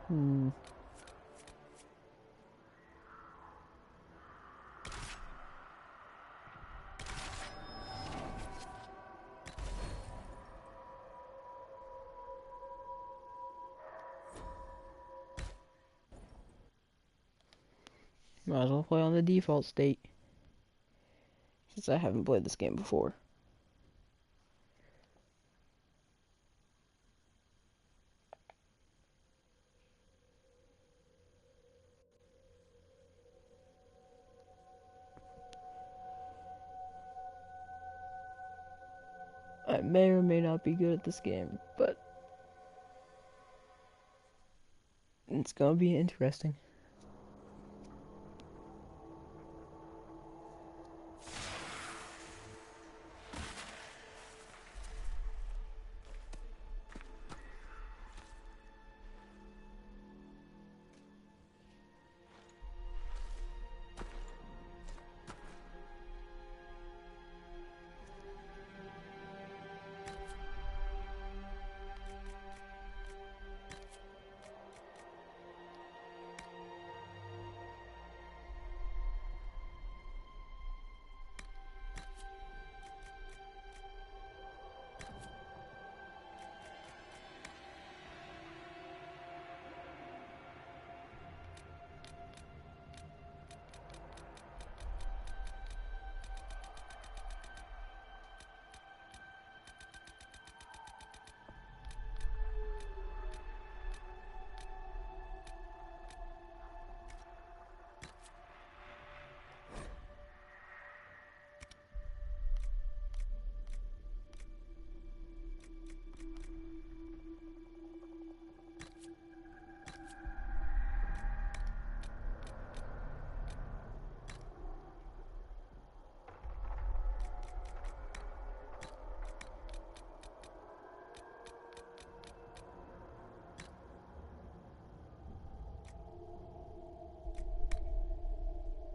Hmm. Might as well play on the default state, since I haven't played this game before. I may or may not be good at this game, but it's gonna be interesting.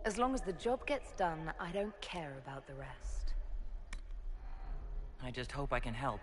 As long as the job gets done, I don't care about the rest. I just hope I can help.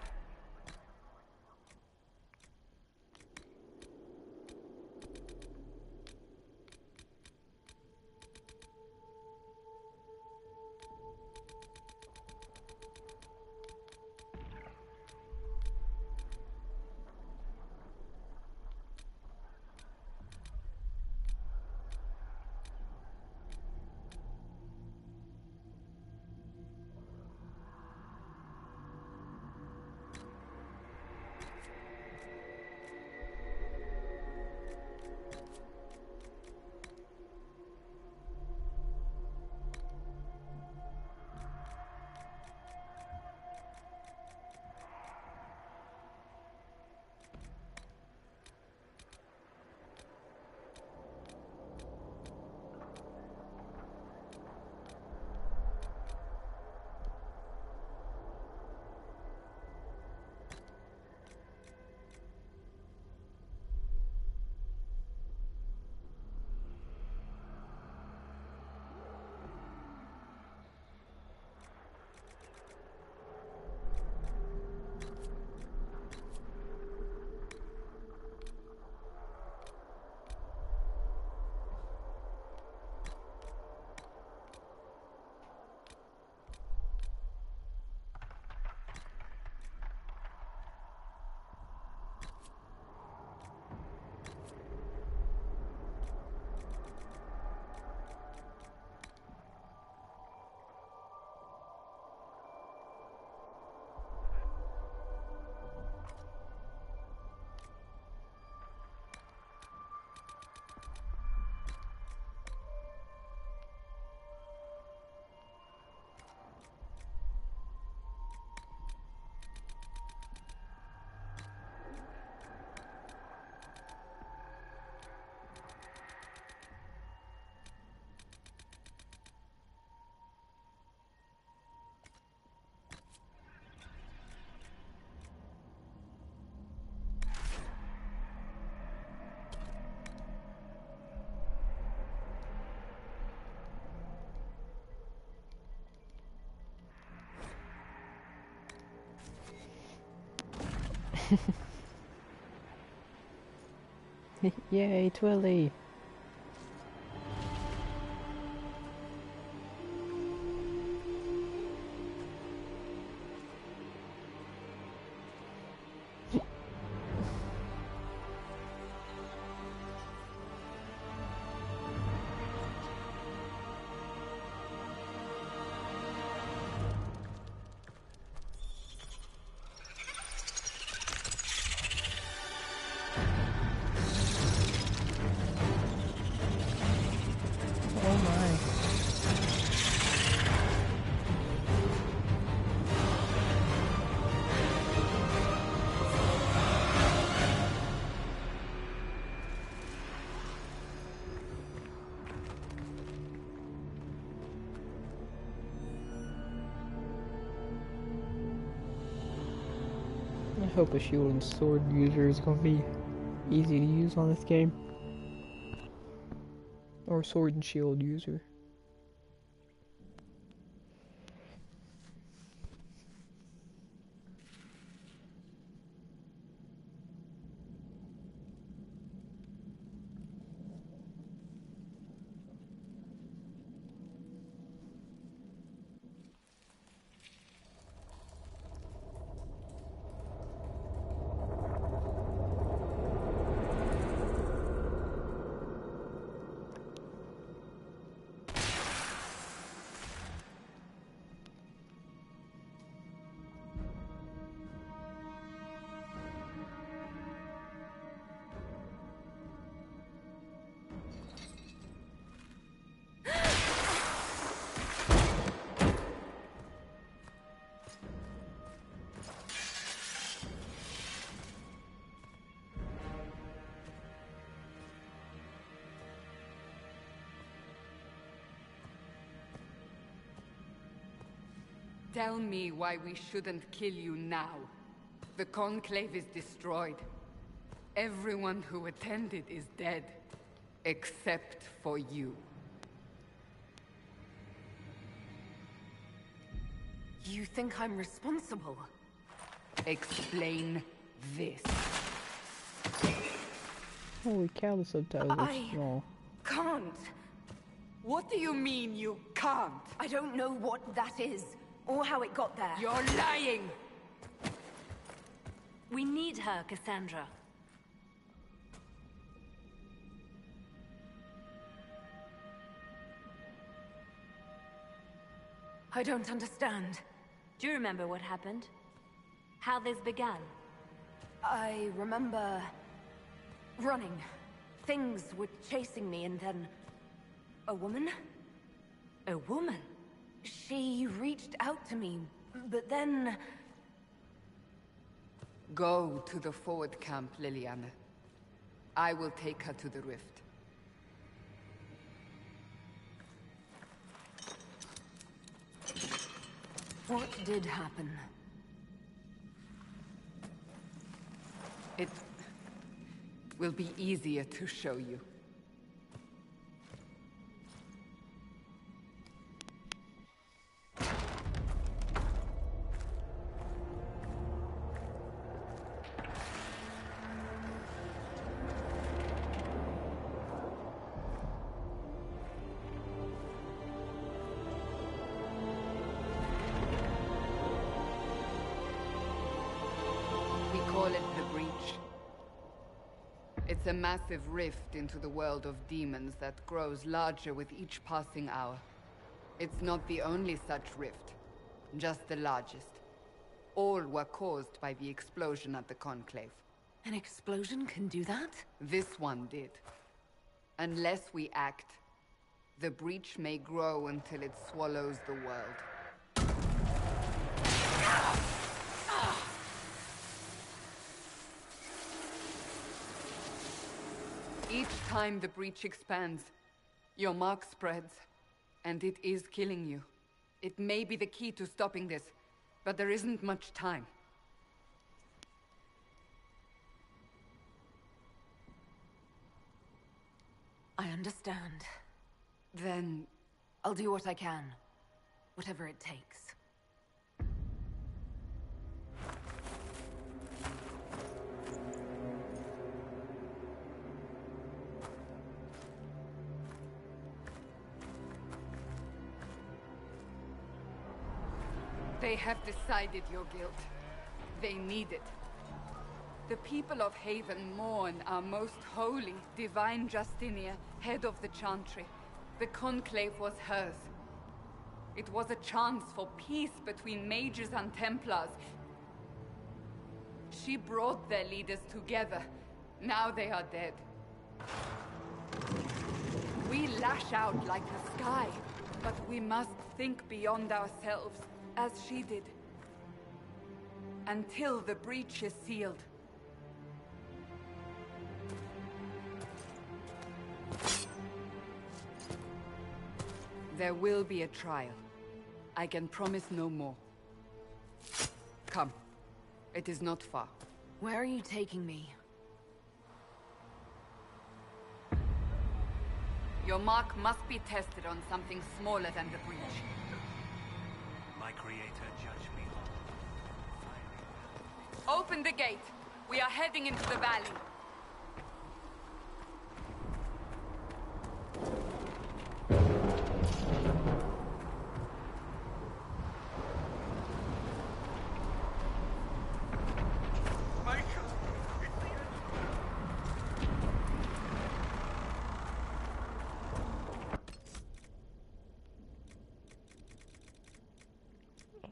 Yay, Twilly! Oh my. I hope a shield and sword user is gonna be easy to use on this game. Or sword and shield user. Tell me why we shouldn't kill you now. The Conclave is destroyed. Everyone who attended is dead. Except for you. You think I'm responsible? Explain this. Holy cow, the subtitles are I- small. Can't. What do you mean you can't? I don't know what that is, or how it got there. You're lying! We need her, Cassandra. I don't understand. Do you remember what happened? How this began? I remember... running. Things were chasing me, and then... a woman? A woman? She reached out to me, but then... Go to the forward camp, Liliana. I will take her to the rift. What did happen? It will be easier to show you. We call it the Breach. It's a massive rift into the world of demons that grows larger with each passing hour. It's not the only such rift, just the largest. All were caused by the explosion at the Conclave. An explosion can do that? This one did. Unless we act, the Breach may grow until it swallows the world. Each time the Breach expands, your mark spreads, and it is killing you. It may be the key to stopping this, but there isn't much time. I understand. Then I'll do what I can. Whatever it takes. They have decided your guilt. They need it. The people of Haven mourn our most holy, divine Justinia, head of the Chantry. The Conclave was hers. It was a chance for peace between mages and Templars. She brought their leaders together. Now they are dead. We lash out like the sky, but we must think beyond ourselves, as she did. Until the breach is sealed. There will be a trial. I can promise no more. Come. It is not far. Where are you taking me? Your mark must be tested on something smaller than the breach. My creator judged me. Open the gate. We are heading into the valley.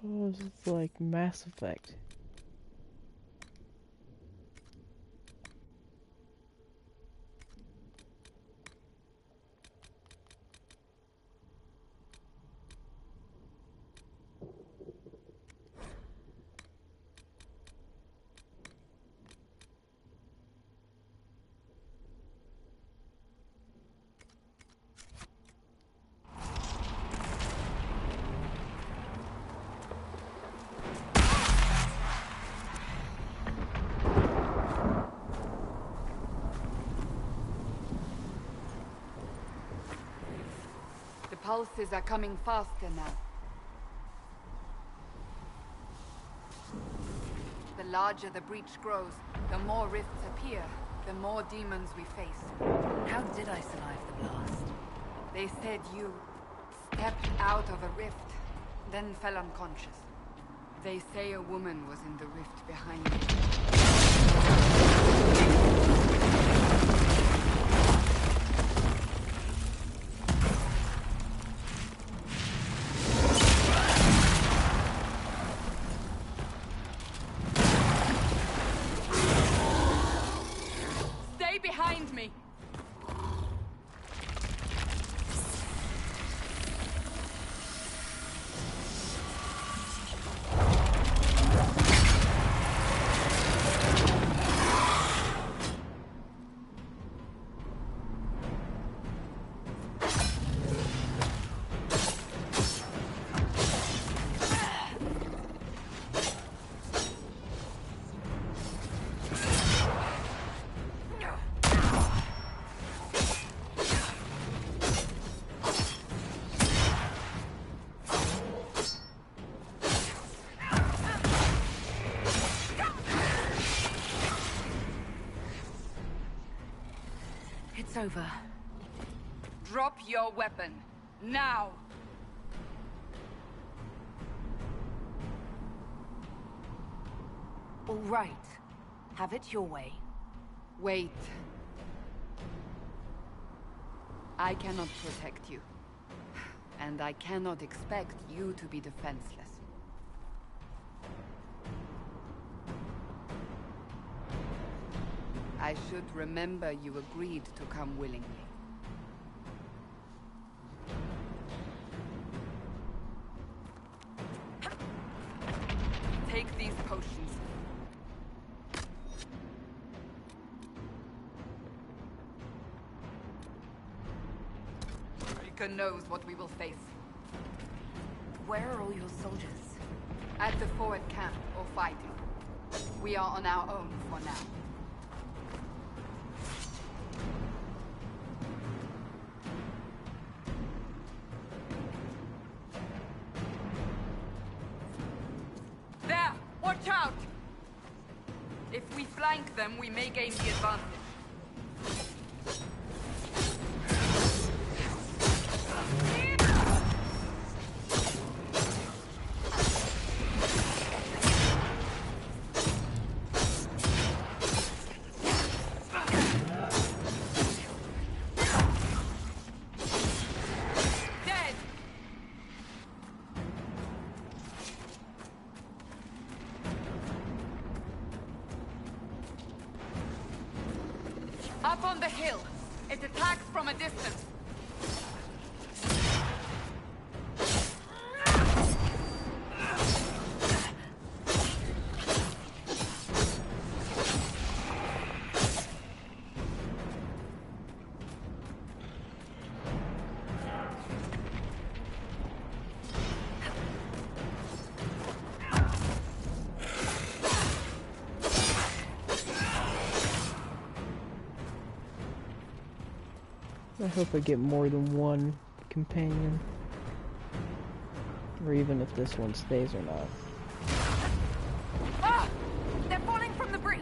Oh, this is like Mass Effect. The pulses are coming faster now. The larger the breach grows, the more rifts appear, the more demons we face. How did I survive the blast? They said you stepped out of a rift, then fell unconscious. They say a woman was in the rift behind you. Stay behind me! It's over. Drop your weapon. Now! All right. Have it your way. Wait. I cannot protect you. And I cannot expect you to be defenseless. I should remember you agreed to come willingly. Take these potions. Rika knows what we will face. Where are all your soldiers? At the forward camp, or fighting. We are on our own for now. There! Watch out! If we flank them, we may gain the advantage. Up on the hill. It attacks from a distance. I hope I get more than one companion. Or even if this one stays or not. Ah! They're falling from the breach!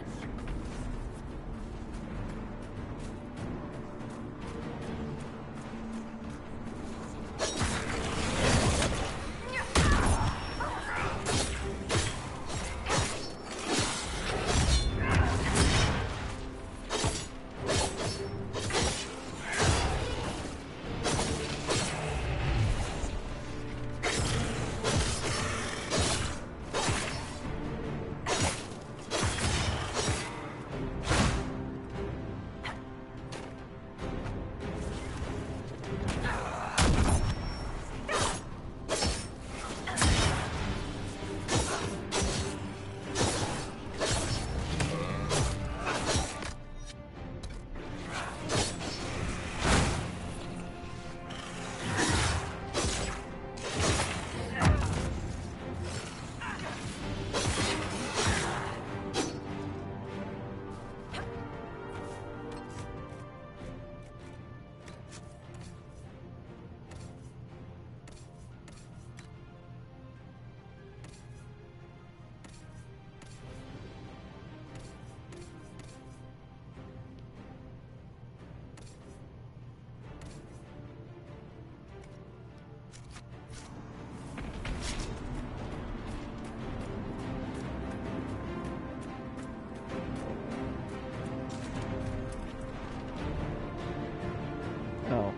Oh.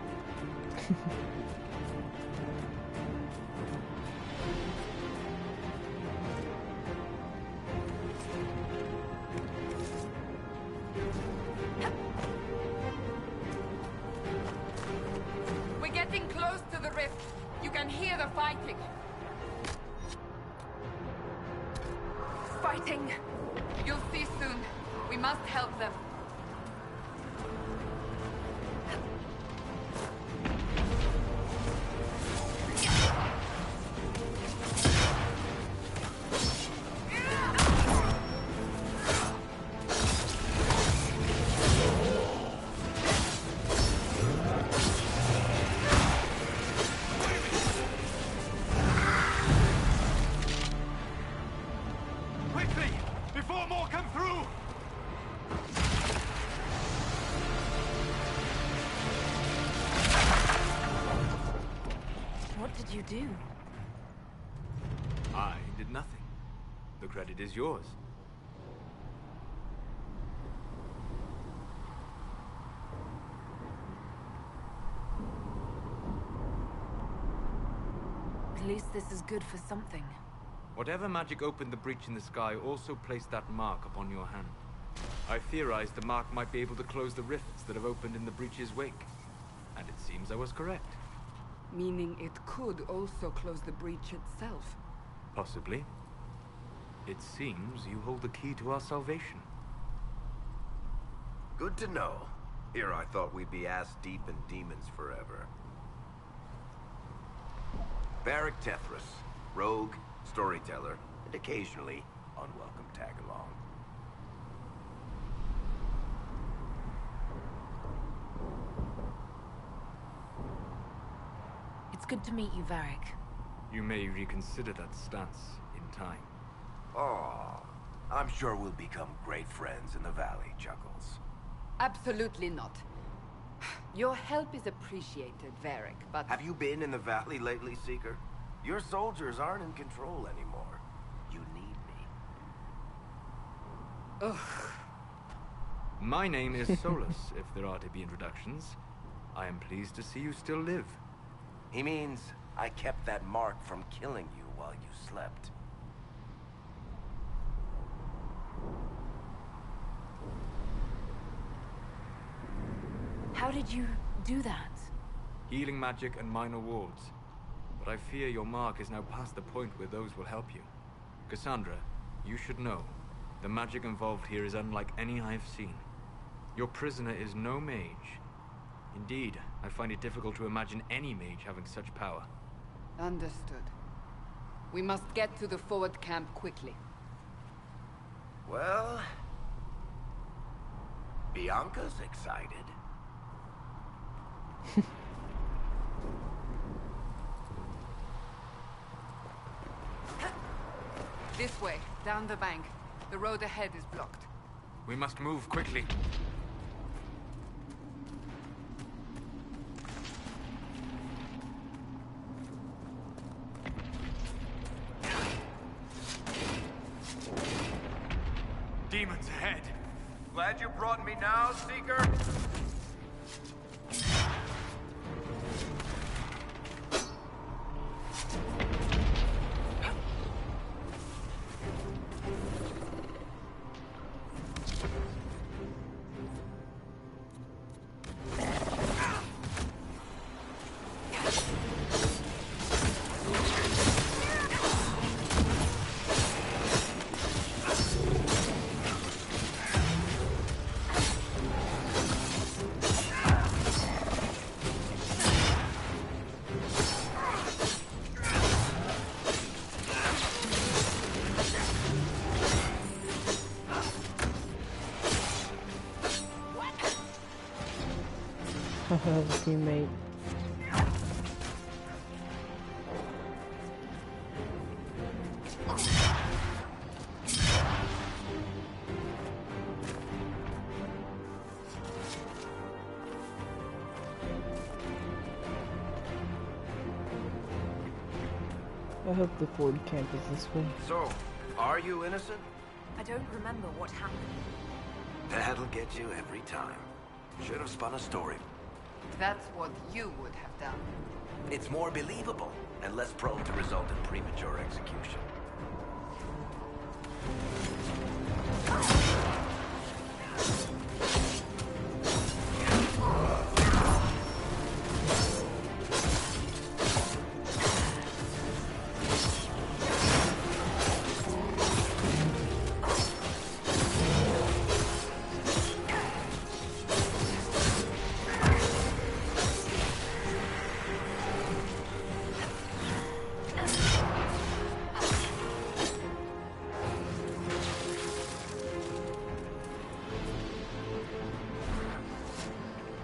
We're getting close to the rift. You can hear the fighting. Fighting! You'll see soon. We must help them. Quickly! Before more come through! What did you do? I did nothing. The credit is yours. At least this is good for something. Whatever magic opened the breach in the sky also placed that mark upon your hand. I theorized the mark might be able to close the rifts that have opened in the breach's wake. And it seems I was correct. Meaning it could also close the breach itself. Possibly. It seems you hold the key to our salvation. Good to know. Here I thought we'd be ass-deep in demons forever. Varric Tethras, rogue, storyteller, and occasionally unwelcome tag-along. It's good to meet you, Varric. You may reconsider that stance in time. Oh, I'm sure we'll become great friends in the valley, Chuckles. Absolutely not. Your help is appreciated, Varric, but... Have you been in the valley lately, Seeker? Your soldiers aren't in control anymore. You need me. Ugh. My name is Solus, if there are to be introductions. I am pleased to see you still live. He means I kept that mark from killing you while you slept. How did you do that? Healing magic and minor wards. But I fear your mark is now past the point where those will help you. Cassandra, you should know, the magic involved here is unlike any I've seen. Your prisoner is no mage. Indeed, I find it difficult to imagine any mage having such power. Understood. We must get to the forward camp quickly. Well... Bianca's excited. This way, down the bank. The road ahead is blocked. We must move quickly. Demons ahead. Glad you brought me now, Seeker? Teammate. I hope the Ford camp is this way. So, are you innocent? I don't remember what happened. That'll get you every time. Should have spun a story. That's what you would have done. It's more believable and less prone to result in premature execution.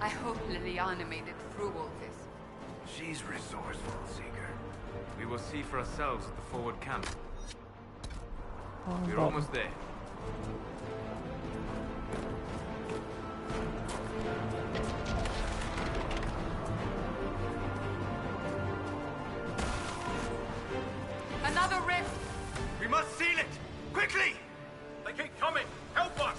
I hope Liliana made it through all this. She's resourceful, Seeker. We will see for ourselves at the forward camp. We're Button. almost there. Another rift! We must seal it! Quickly! They keep coming! Help us!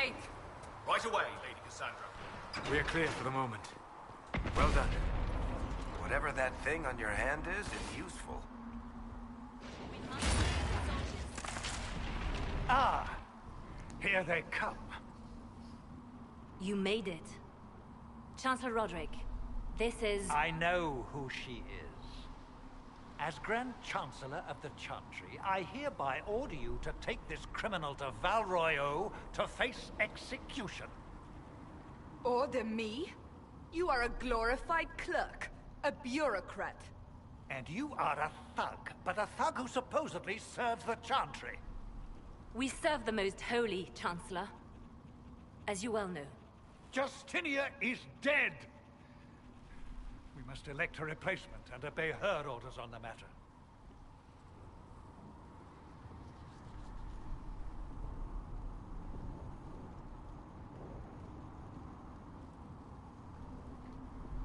gate. Right away, Lady Cassandra. We're clear for the moment. Well done. Whatever that thing on your hand is, it's useful. Ah! Here they come. You made it. Chancellor Roderick, this is... I know who she is. As Grand Chancellor of the Chantry, I hereby order you to take this criminal to Val Royeaux to face execution. Order me? You are a glorified clerk, a bureaucrat. And you are a thug, but a thug who supposedly serves the Chantry. We serve the most holy, Chancellor. As you well know. Justinia is dead! We must elect a replacement and obey her orders on the matter.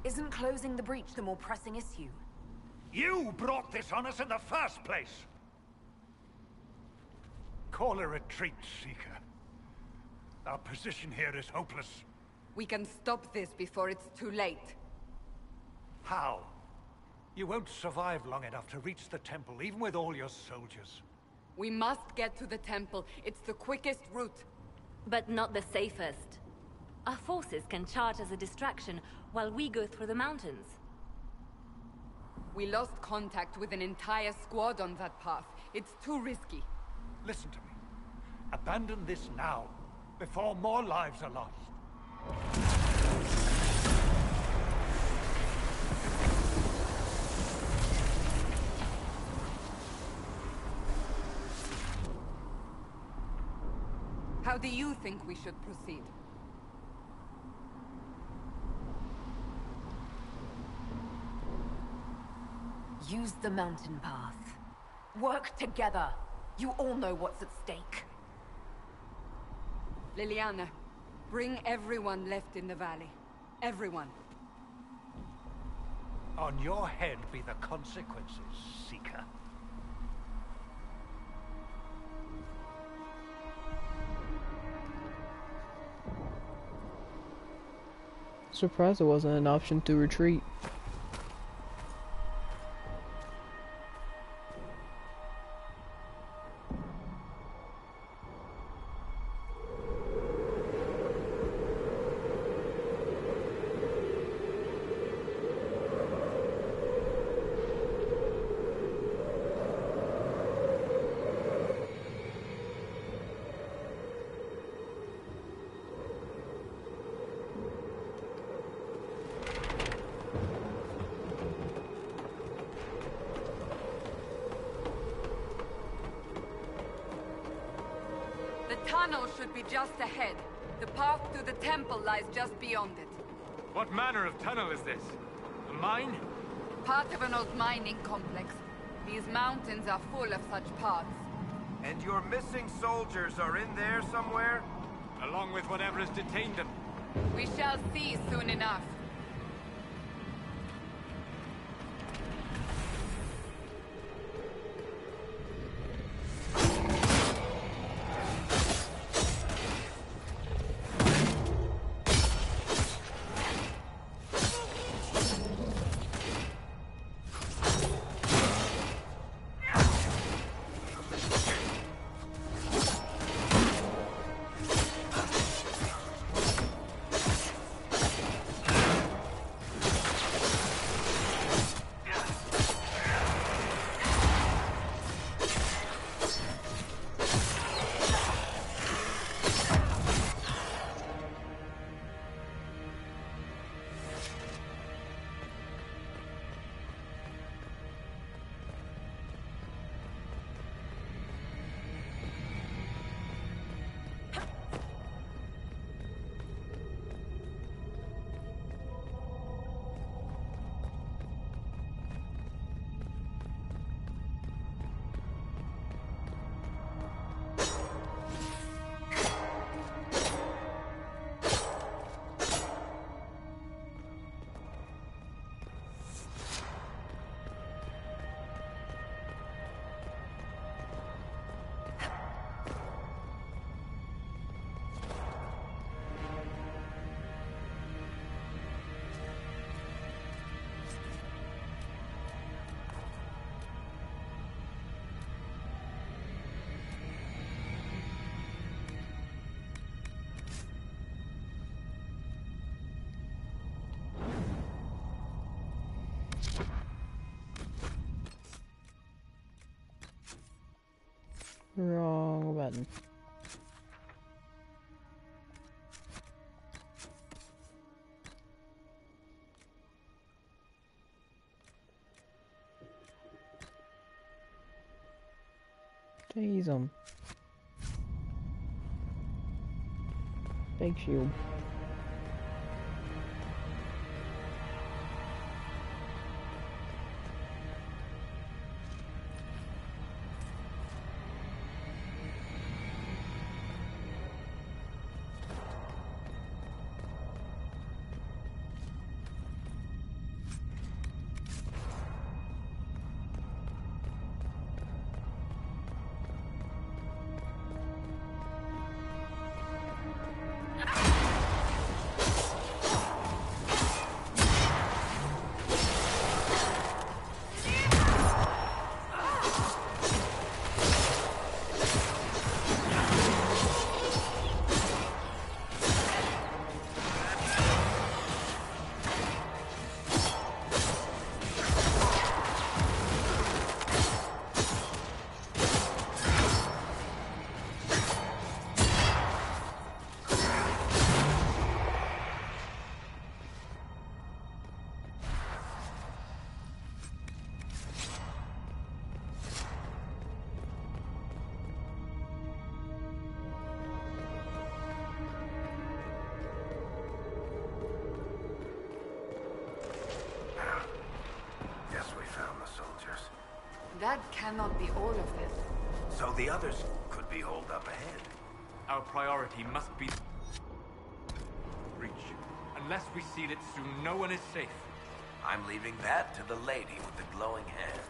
Isn't closing the breach the more pressing issue? You brought this on us in the first place! Call a retreat, Seeker. Our position here is hopeless. We can stop this before it's too late. How? You won't survive long enough to reach the temple, even with all your soldiers. We must get to the temple. It's the quickest route. But not the safest. Our forces can charge as a distraction while we go through the mountains. We lost contact with an entire squad on that path. It's too risky. Listen to me. Abandon this now, before more lives are lost. How do you think we should proceed? Use the mountain path. Work together. You all know what's at stake. Liliana, bring everyone left in the valley. Everyone. On your head be the consequences, Seeker. Surprised there wasn't an option to retreat. The tunnel should be just ahead. The path to the temple lies just beyond it. What manner of tunnel is this? A mine? Part of an old mining complex. These mountains are full of such paths. And your missing soldiers are in there somewhere? Along with whatever has detained them. We shall see soon enough. Wrong button. Jeez, big shield. That cannot be all of them. So the others could be holed up ahead. Our priority must be breach. Unless we seal it soon, no one is safe. I'm leaving that to the lady with the glowing hand.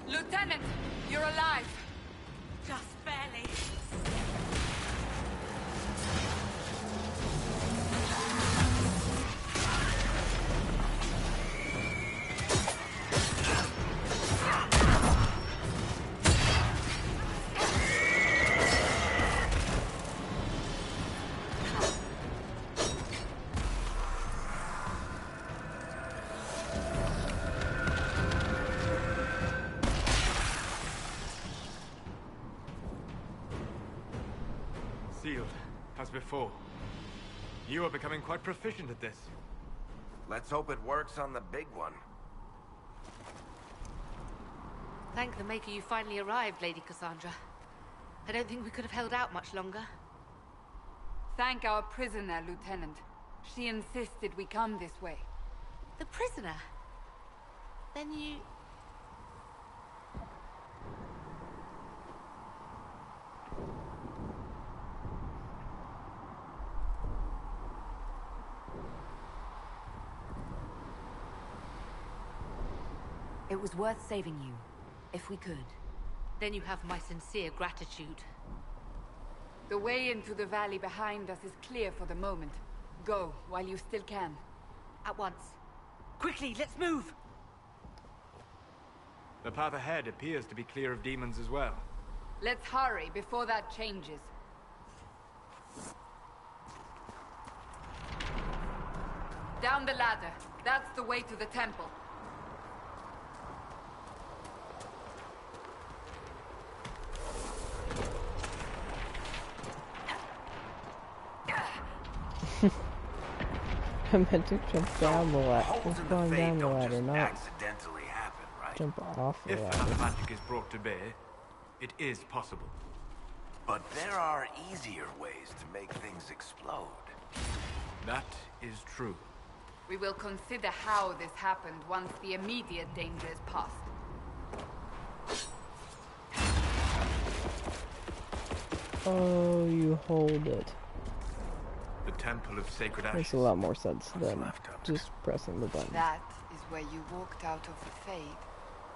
Lieutenant, you're alive. Just barely. Sealed, as before. You are becoming quite proficient at this. Let's hope it works on the big one. Thank the Maker you finally arrived, Lady Cassandra. I don't think we could have held out much longer. Thank our prisoner, Lieutenant. She insisted we come this way. The prisoner? Then you... It was worth saving you, if we could. Then you have my sincere gratitude. The way into the valley behind us is clear for the moment. Go, while you still can. At once. Quickly, let's move! The path ahead appears to be clear of demons as well. Let's hurry before that changes. Down the ladder. That's the way to the temple. I meant to jump down the ladder. Holes Just in going the down fade the don't ladder, just not accidentally happen, right? jump off the If ladder. enough magic is brought to bear, it is possible. But there are easier ways to make things explode. That is true. We will consider how this happened once the immediate danger is past. Oh, you hold it. The Temple of Sacred Ashes. Makes a lot more sense than left up? just pressing the button. That is where you walked out of the Fade,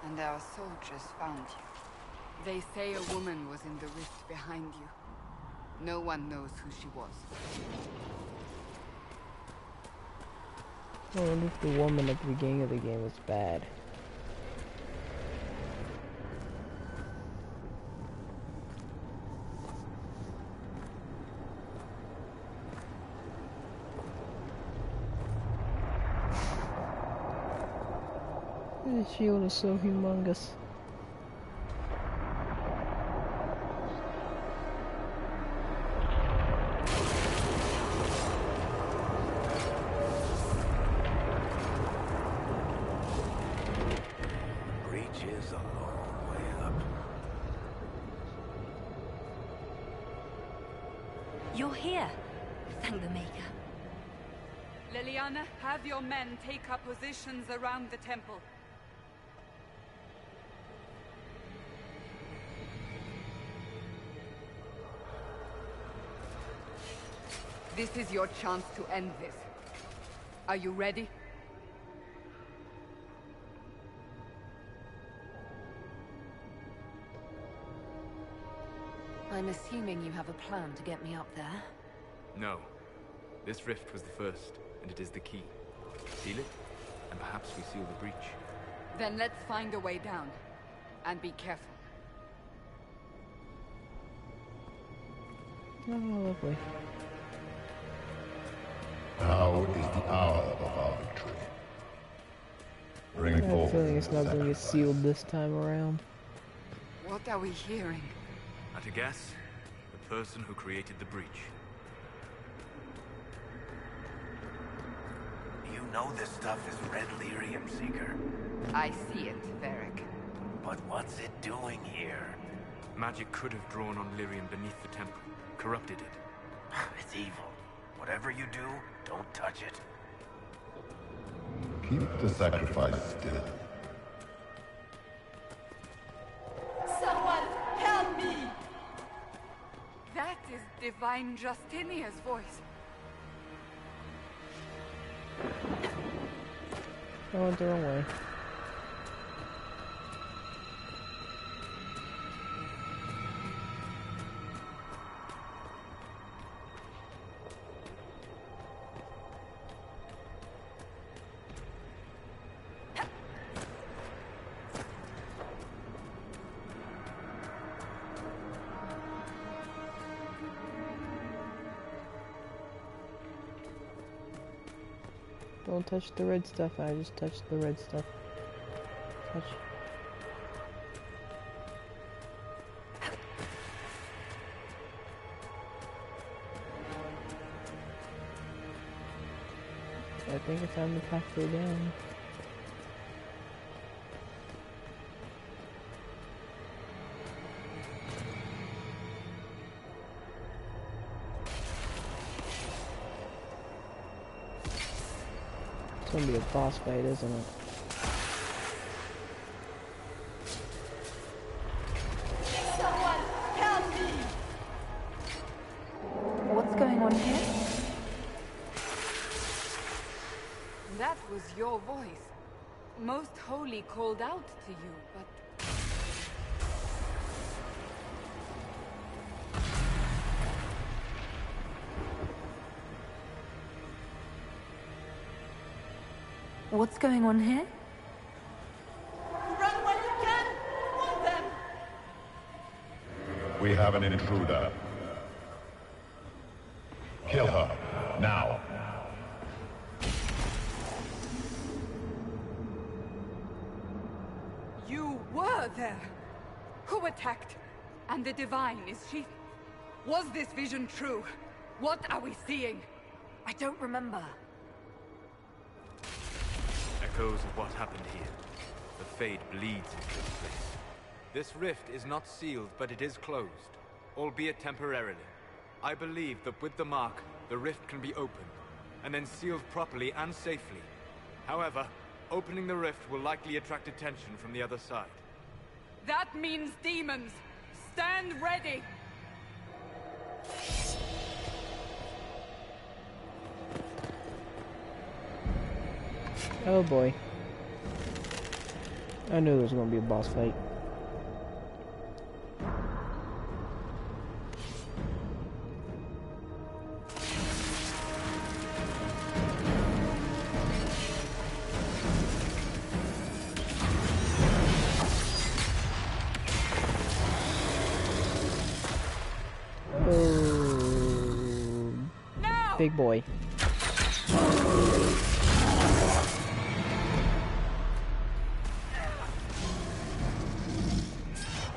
and our soldiers found you. They say a woman was in the rift behind you. No one knows who she was. I wonder if the woman at the beginning of the game was bad. The shield is so humongous. You're here. Thank the Maker. Liliana, have your men take up positions around the temple. This is your chance to end this. Are you ready? I'm assuming you have a plan to get me up there. No. This rift was the first, and it is the key. Seal it, and perhaps we seal the breach. Then let's find a way down. And be careful. Oh, lovely. Now is the hour of our victory. Bring I have a forth feeling it's not the going to get sealed this time around. What are we hearing? At a guess, the person who created the breach. You know this stuff is red lyrium, Seeker. I see it, Varric. But what's it doing here? Magic could have drawn on lyrium beneath the temple, corrupted it. It's evil. Whatever you do, don't touch it. Keep the sacrifice still. Someone help me! That is Divine Justinia's voice. I went the wrong way. Don't touch the red stuff. I just touched the red stuff. Touch. I think I found the pathway down. It's gonna be a boss fight, isn't it? Someone help me! What's going on here? That was your voice. Most Holy called out to you, but... What's going on here? Run when you can! Want them! We have an intruder. Kill her, now. You were there! Who attacked? And the Divine, is she... Was this vision true? What are we seeing? I don't remember. Echoes of what happened here. The Fade bleeds into this place. This rift is not sealed, but it is closed, albeit temporarily. I believe that with the mark, the rift can be opened, and then sealed properly and safely. However, opening the rift will likely attract attention from the other side. That means demons! Stand ready! Oh boy. I knew there was gonna be a boss fight. big boy.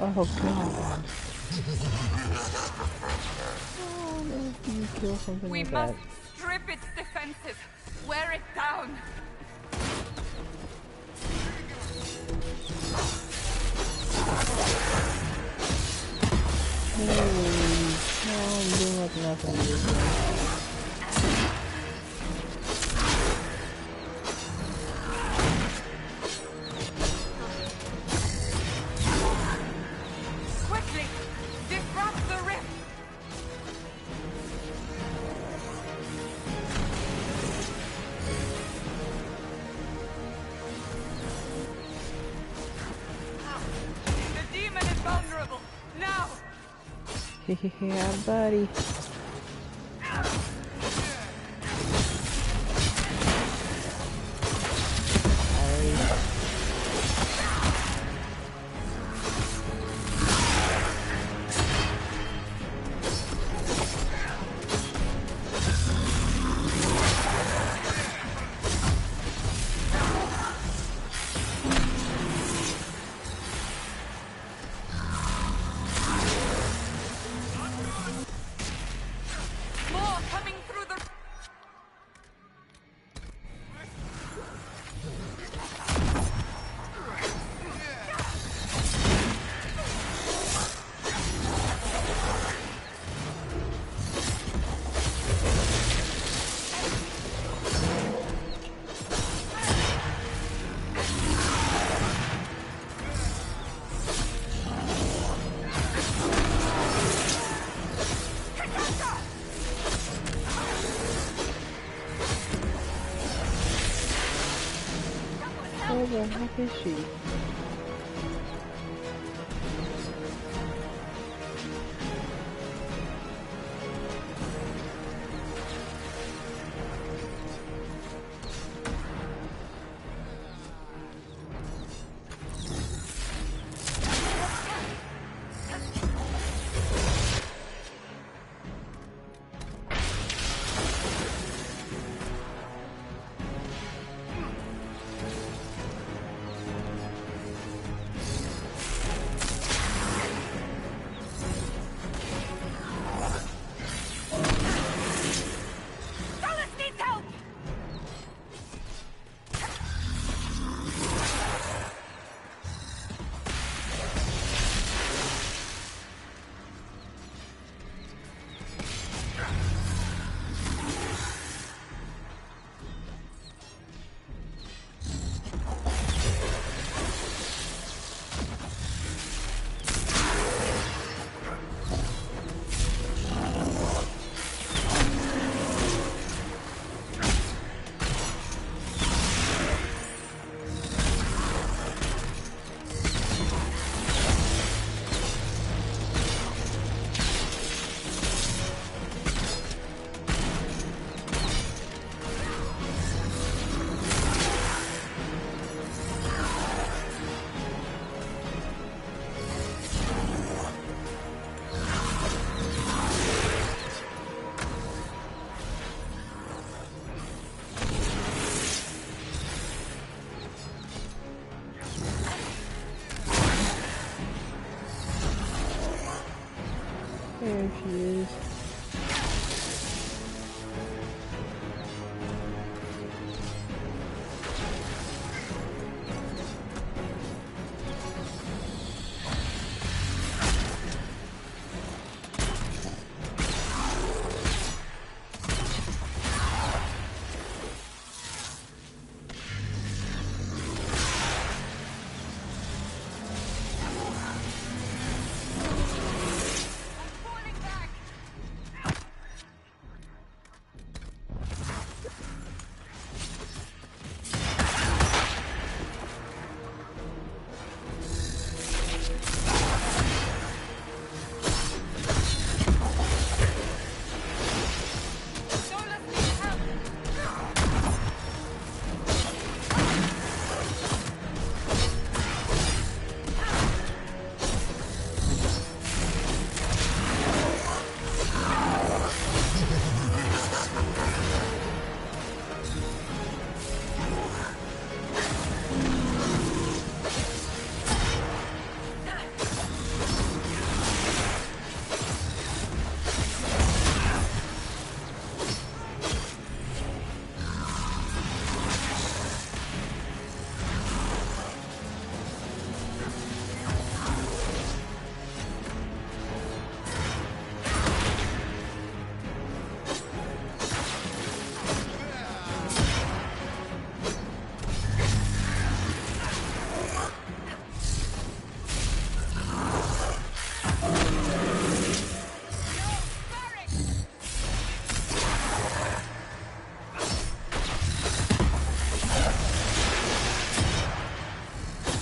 Oh god. Oh, no, you kill something We like must that. strip its defenses. Wear it down. Hey, no, I'm doing like nothing here. Quickly, disrupt the rift. The demon is vulnerable. Now. Yeah, buddy. More coming through the. Where the heck is she? There she is.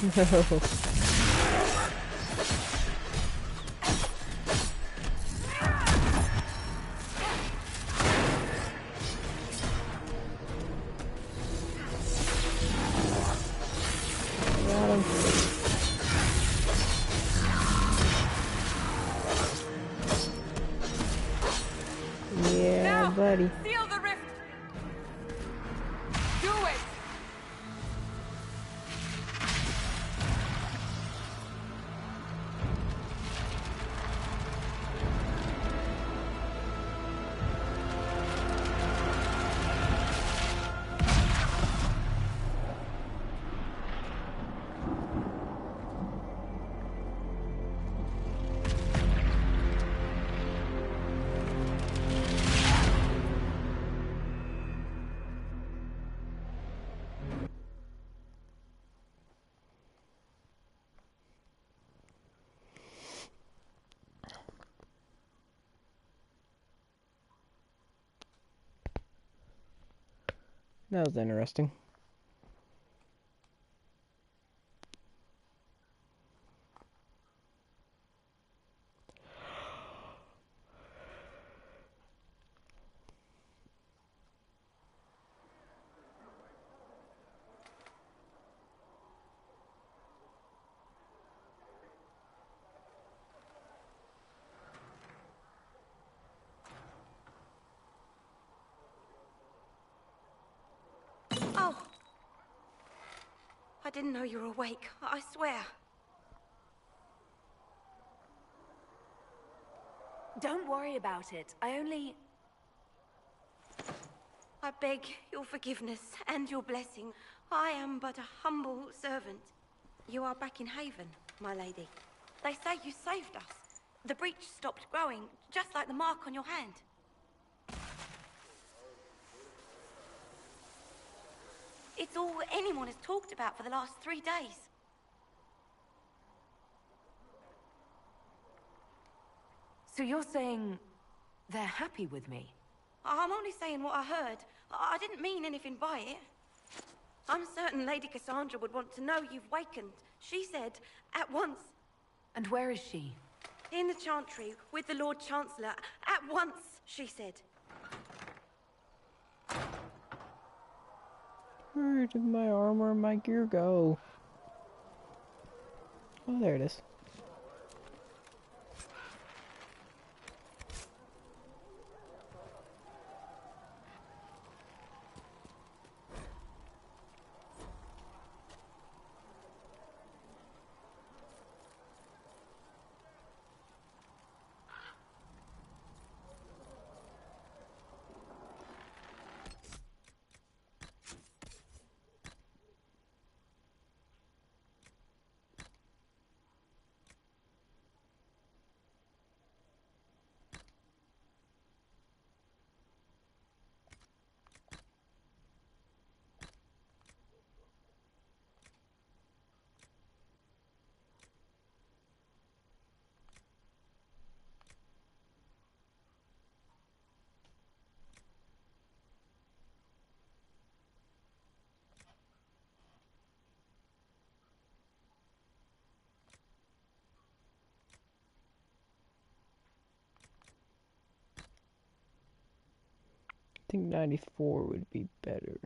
No. Got him. Yeah, Now, buddy. seal the rift. Do it. That was interesting. Oh! I didn't know you were awake, I swear. Don't worry about it. I beg your forgiveness and your blessing. I am but a humble servant. You are back in Haven, my lady. They say you saved us. The breach stopped growing, just like the mark on your hand. It's all anyone has talked about for the last 3 days. So you're saying they're happy with me? I'm only saying what I heard. I didn't mean anything by it. I'm certain Lady Cassandra would want to know you've wakened. She said, at once. And where is she? In the Chantry, with the Lord Chancellor. At once, she said. Where did my armor and my gear go? Oh, there it is. I think 94 would be better.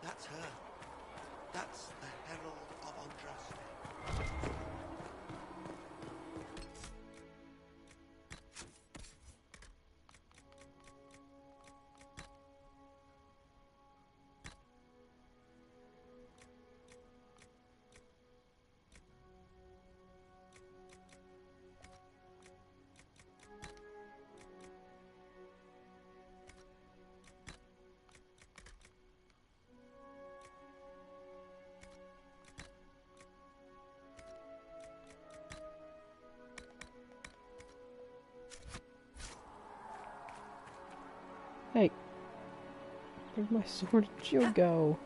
That's her. That's the Herald of Andraste. Where'd my sword and shield go?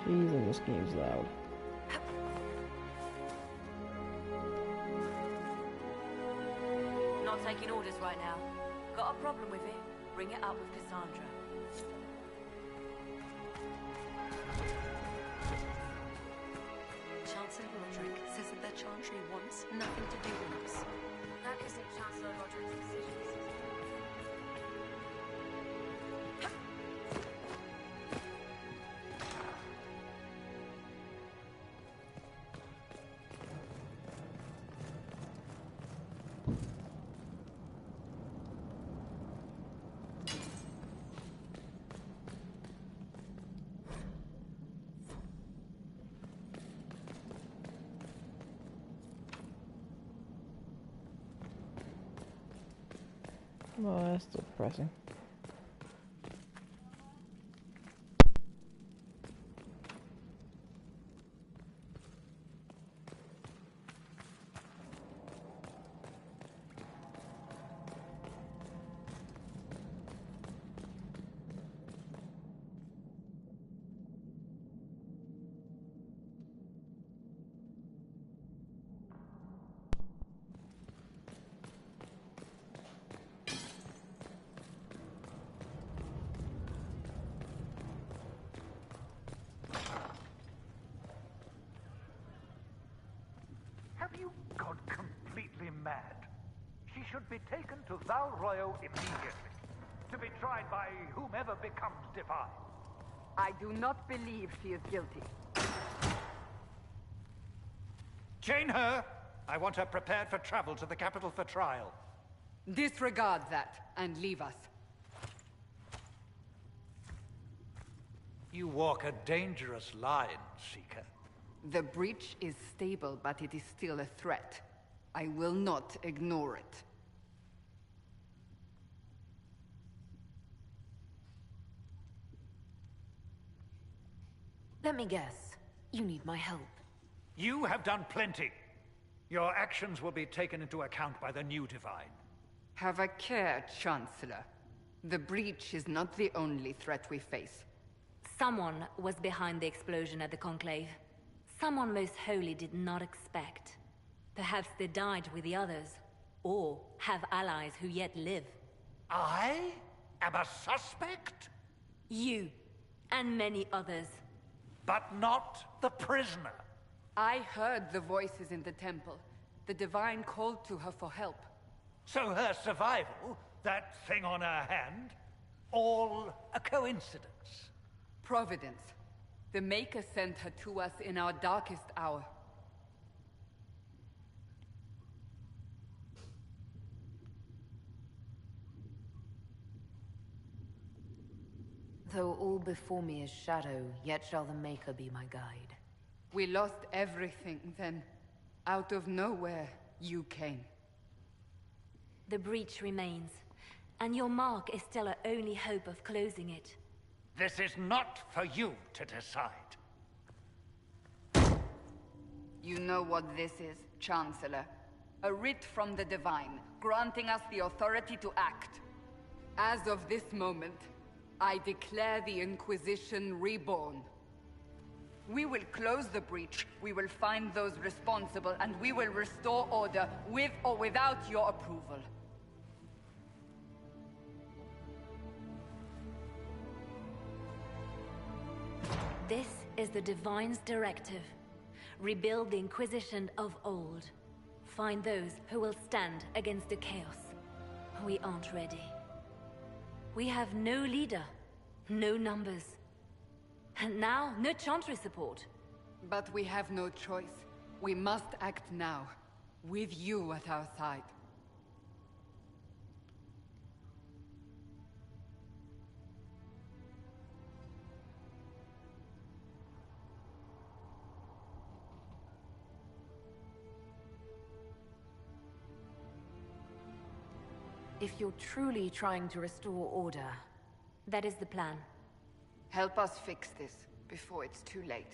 Jesus, this game's loud. Not taking orders right now. Got a problem with it? Bring it up with Cassandra. Chancellor Roderick says that the Chantry wants nothing to do with us. That isn't Chancellor Roderick's decision. Oh, that's still depressing. Have you gone completely mad? She should be taken to Val Royo immediately, to be tried by whomever becomes divine. I do not believe she is guilty. Chain her! I want her prepared for travel to the capital for trial. Disregard that and leave us. You walk a dangerous line, Seeker. The breach is stable, but it is still a threat. I will not ignore it. Let me guess. You need my help. You have done plenty. Your actions will be taken into account by the new divine. Have a care, Chancellor. The breach is not the only threat we face. Someone was behind the explosion at the Conclave. Someone most holy did not expect. Perhaps they died with the others, or have allies who yet live. I am a suspect? You, and many others. But not the prisoner. I heard the voices in the temple. The divine called to her for help. So her survival, that thing on her hand, all a coincidence. Providence. The Maker sent her to us in our darkest hour. Though all before me is shadow, yet shall the Maker be my guide. We lost everything then. Out of nowhere, you came. The breach remains, and your mark is still our only hope of closing it. This is not for you to decide. You know what this is, Chancellor. A writ from the Divine, granting us the authority to act. As of this moment, I declare the Inquisition reborn. We will close the breach, we will find those responsible, and we will restore order, with or without your approval. This is the Divine's directive. Rebuild the Inquisition of old. Find those who will stand against the chaos. We aren't ready. We have no leader, no numbers. And now, no Chantry support. But we have no choice. We must act now, with you at our side. If you're truly trying to restore order... That is the plan. Help us fix this before it's too late.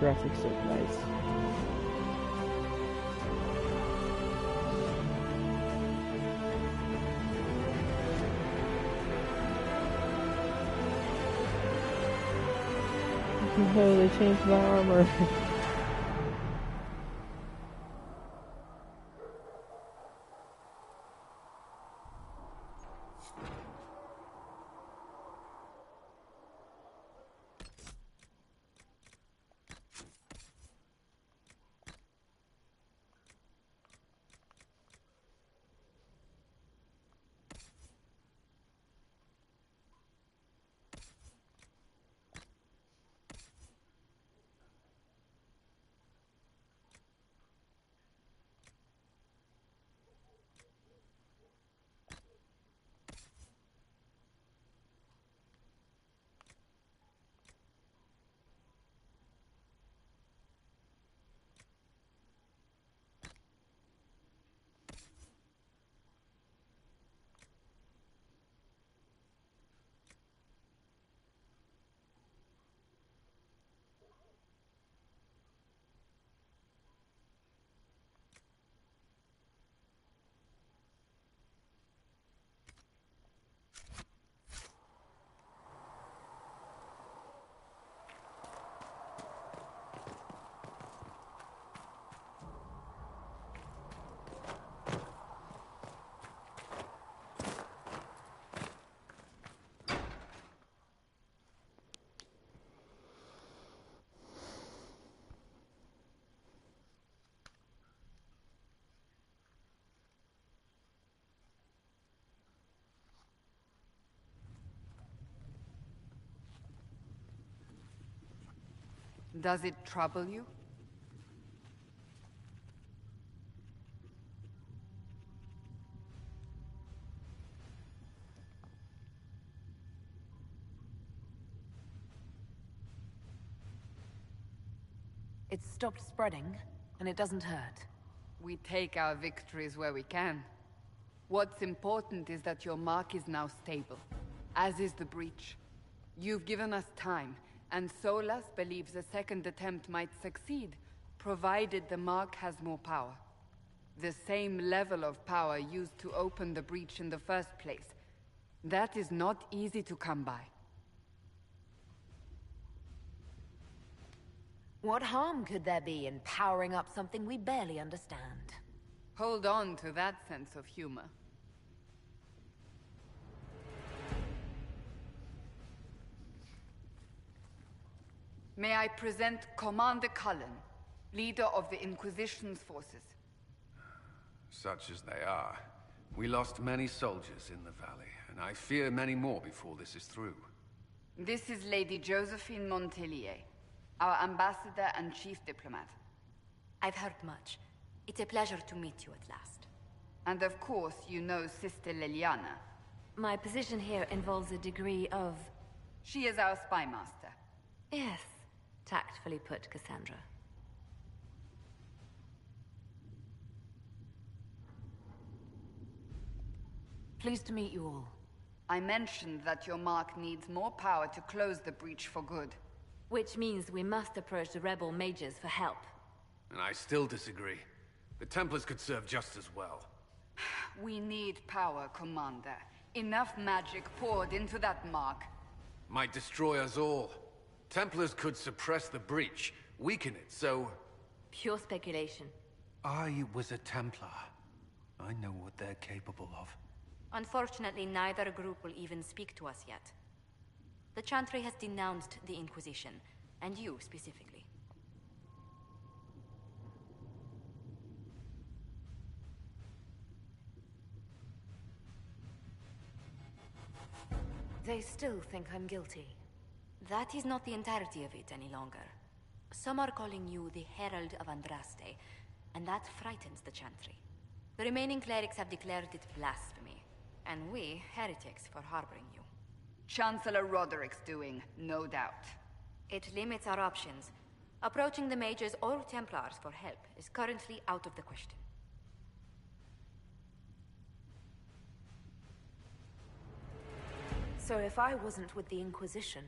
Graphics look nice. Oh, they changed my armor. Does it trouble you? It's stopped spreading, and it doesn't hurt. We take our victories where we can. What's important is that your mark is now stable, as is the breach. You've given us time, and Solas believes a second attempt might succeed, provided the mark has more power. The same level of power used to open the breach in the first place. That is not easy to come by. What harm could there be in powering up something we barely understand? Hold on to that sense of humor. May I present Commander Cullen, leader of the Inquisition's forces. Such as they are. We lost many soldiers in the valley, and I fear many more before this is through. This is Lady Josephine Montelier, our ambassador and chief diplomat. I've heard much. It's a pleasure to meet you at last. And of course, you know Sister Liliana. My position here involves a degree of... She is our spy master. Yes, tactfully put, Cassandra. Pleased to meet you all. I mentioned that your mark needs more power to close the breach for good. Which means we must approach the rebel mages for help. And I still disagree. The Templars could serve just as well. We need power, Commander. Enough magic poured into that mark. Might destroy us all. Templars could suppress the breach, weaken it, so... Pure speculation. I was a Templar. I know what they're capable of. Unfortunately, neither group will even speak to us yet. The Chantry has denounced the Inquisition, and you specifically. They still think I'm guilty. That is not the entirety of it any longer. Some are calling you the Herald of Andraste, and that frightens the Chantry. The remaining clerics have declared it blasphemy, and we, heretics, for harboring you. Chancellor Roderick's doing, no doubt. It limits our options. Approaching the mages or Templars for help is currently out of the question. So if I wasn't with the Inquisition...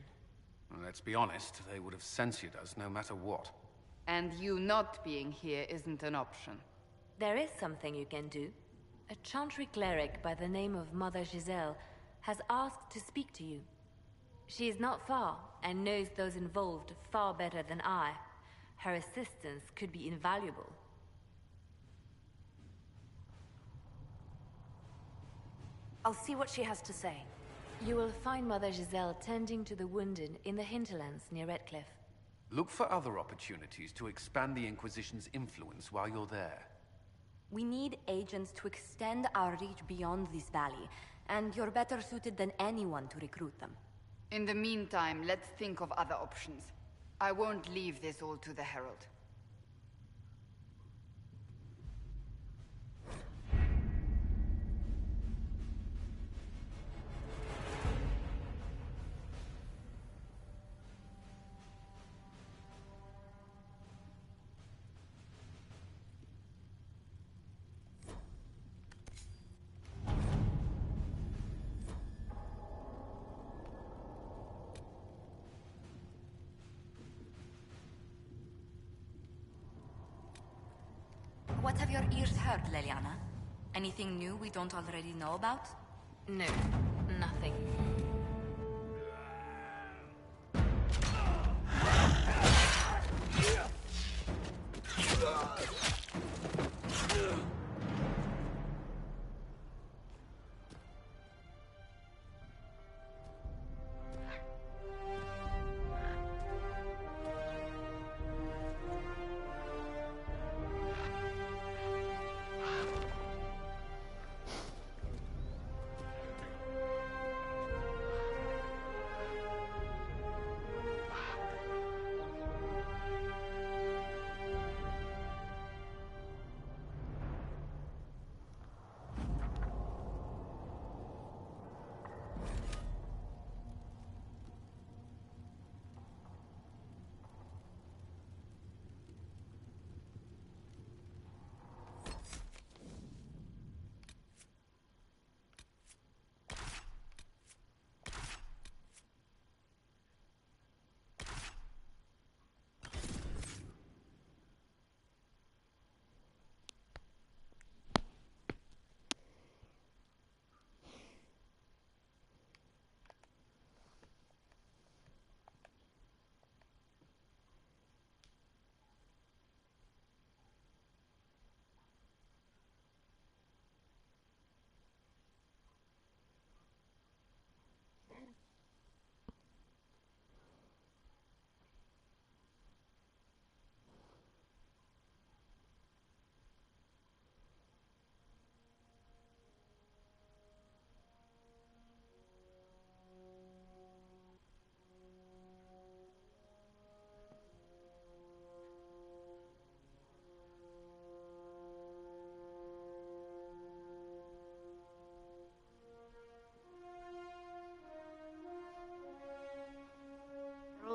Well, let's be honest, they would have censored us no matter what. And you not being here isn't an option. There is something you can do. A Chantry cleric by the name of Mother Giselle has asked to speak to you. She is not far, and knows those involved far better than I. Her assistance could be invaluable. I'll see what she has to say. You will find Mother Giselle tending to the wounded in the hinterlands near Redcliffe. Look for other opportunities to expand the Inquisition's influence while you're there. We need agents to extend our reach beyond this valley, and you're better suited than anyone to recruit them. In the meantime, let's think of other options. I won't leave this all to the Herald. What have your ears heard, Leliana? Anything new we don't already know about? No, nothing.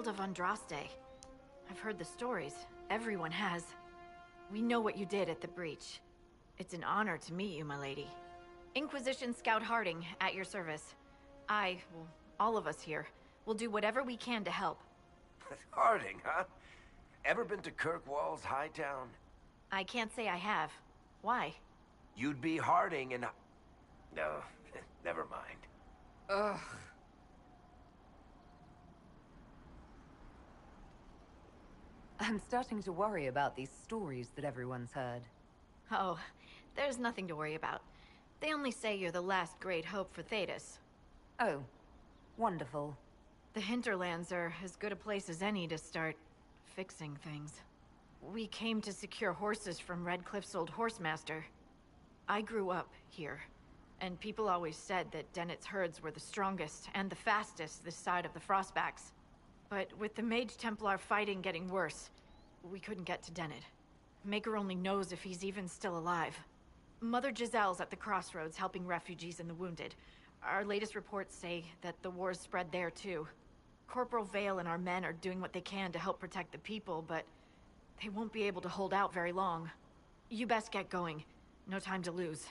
Herald of Andraste. I've heard the stories. Everyone has. We know what you did at the breach. It's an honor to meet you, my lady. Inquisition Scout Harding, at your service. Well, all of us here, will do whatever we can to help. Harding, huh? Ever been to Kirkwall's Hightown? I can't say I have. Why? You'd be Harding and... No, never mind. Ugh. I'm starting to worry about these stories that everyone's heard. Oh, there's nothing to worry about. They only say you're the last great hope for Thedas. Oh, wonderful. The hinterlands are as good a place as any to start fixing things. We came to secure horses from Redcliffe's old horsemaster. I grew up here, and people always said that Dennett's herds were the strongest and the fastest this side of the Frostbacks. But with the Mage Templar fighting getting worse, we couldn't get to Dennett. Maker only knows if he's even still alive. Mother Giselle's at the crossroads helping refugees and the wounded. Our latest reports say that the war's spread there too. Corporal Vale and our men are doing what they can to help protect the people, but they won't be able to hold out very long. You best get going. No time to lose.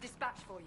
Dispatch for you.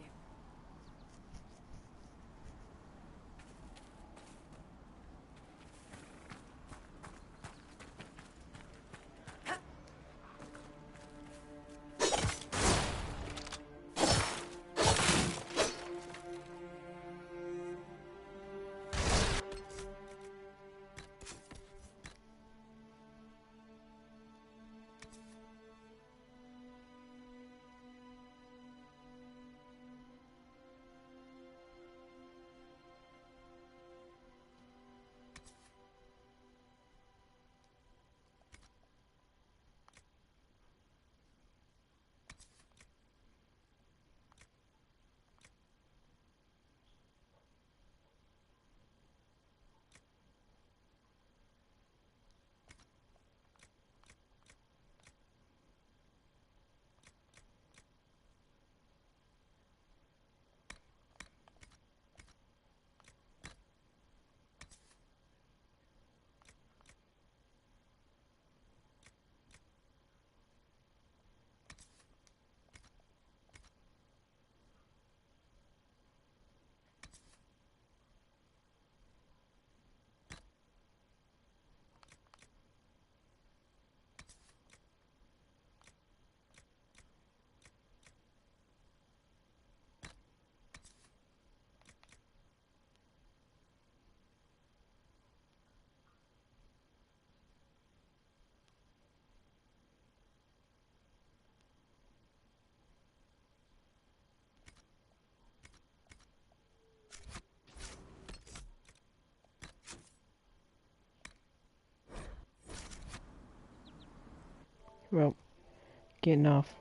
Well, getting off.